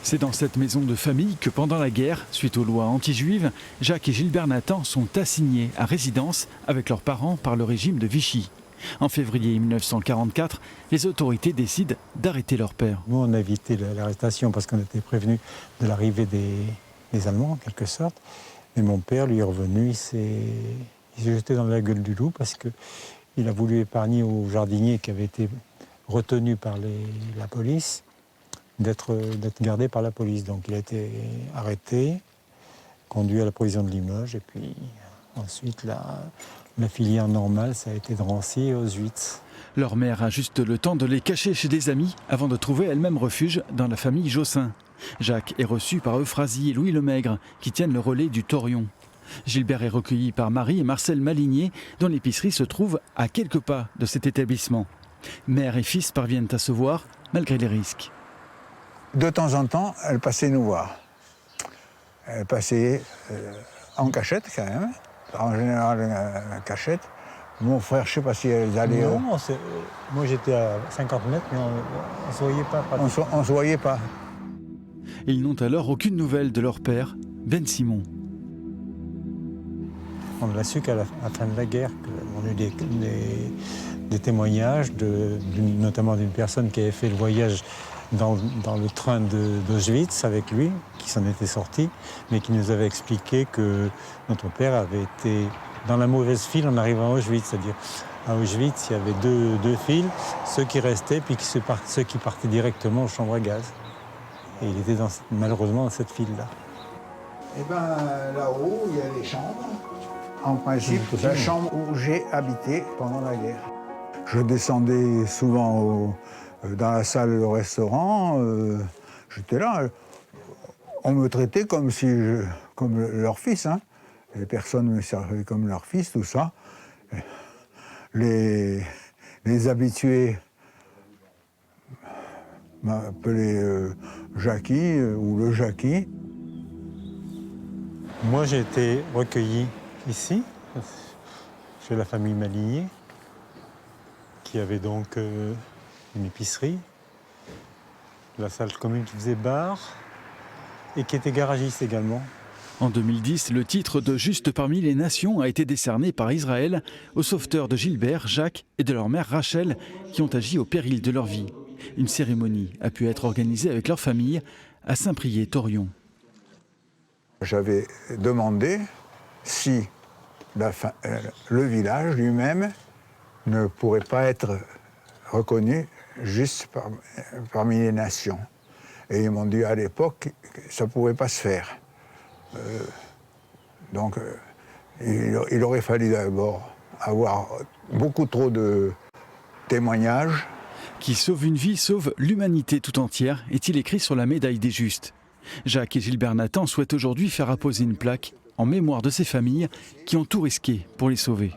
C'est dans cette maison de famille que pendant la guerre, suite aux lois anti-juives, Jacques et Gilbert Nathan sont assignés à résidence avec leurs parents par le régime de Vichy. En février 1944, les autorités décident d'arrêter leur père. Nous, on a évité l'arrestation parce qu'on était prévenus de l'arrivée des Allemands, en quelque sorte. Mais mon père, lui, est revenu, il s'est jeté dans la gueule du loup parce qu'il a voulu épargner aux jardiniers qui avaient été retenus par la police d'être gardé par la police. Donc il a été arrêté, conduit à la prison de Limoges, et puis ensuite la filière normale, ça a été Drancy et Auschwitz. Leur mère a juste le temps de les cacher chez des amis avant de trouver elle-même refuge dans la famille Jossin. Jacques est reçu par Euphrasie et Louis Lemaigre qui tiennent le relais du Torion. Gilbert est recueilli par Marie et Marcel Maligné dont l'épicerie se trouve à quelques pas de cet établissement. Mère et fils parviennent à se voir malgré les risques. De temps en temps, elle passait nous voir. Elle passait en cachette quand même, en général en cachette. Mon frère, je ne sais pas si elle allait... Non, moi j'étais à 50 mètres, mais on ne se voyait pas. On ne se voyait pas. Ils n'ont alors aucune nouvelle de leur père, Ben Simon. On l'a su qu'à la fin de la guerre, on a eu des témoignages, notamment d'une personne qui avait fait le voyage dans le train d'Auschwitz avec lui, qui s'en était sorti, mais qui nous avait expliqué que notre père avait été dans la mauvaise file en arrivant à Auschwitz. C'est-à-dire, à Auschwitz, il y avait deux files, ceux qui restaient, puis ceux qui partaient directement aux chambres à gaz. Et il était malheureusement dans cette file-là. Eh bien, là-haut, il y a les chambres. En principe, la chambre où j'ai habité pendant la guerre. Je descendais souvent dans la salle de restaurant. J'étais là. On me traitait comme leur fils. Hein. Les personnes me servaient comme leur fils, tout ça. Les habitués m'appelaient Jackie ou le Jackie. Moi, j'ai été recueilli ici, chez la famille Maligné, qui avait donc une épicerie, la salle commune qui faisait bar, et qui était garagiste également. En 2010, le titre de Juste parmi les nations a été décerné par Israël aux sauveteurs de Gilbert, Jacques et de leur mère Rachel qui ont agi au péril de leur vie. Une cérémonie a pu être organisée avec leur famille à Saint-Priest-Torion. J'avais demandé si le village lui-même ne pourrait pas être reconnu juste parmi les nations. Et ils m'ont dit à l'époque que ça ne pouvait pas se faire. Donc il aurait fallu d'abord avoir beaucoup trop de témoignages. Qui sauve une vie, sauve l'humanité tout entière, est-il écrit sur la médaille des Justes. Jacques et Gilbert Nathan souhaitent aujourd'hui faire apposer une plaque en mémoire de ces familles qui ont tout risqué pour les sauver.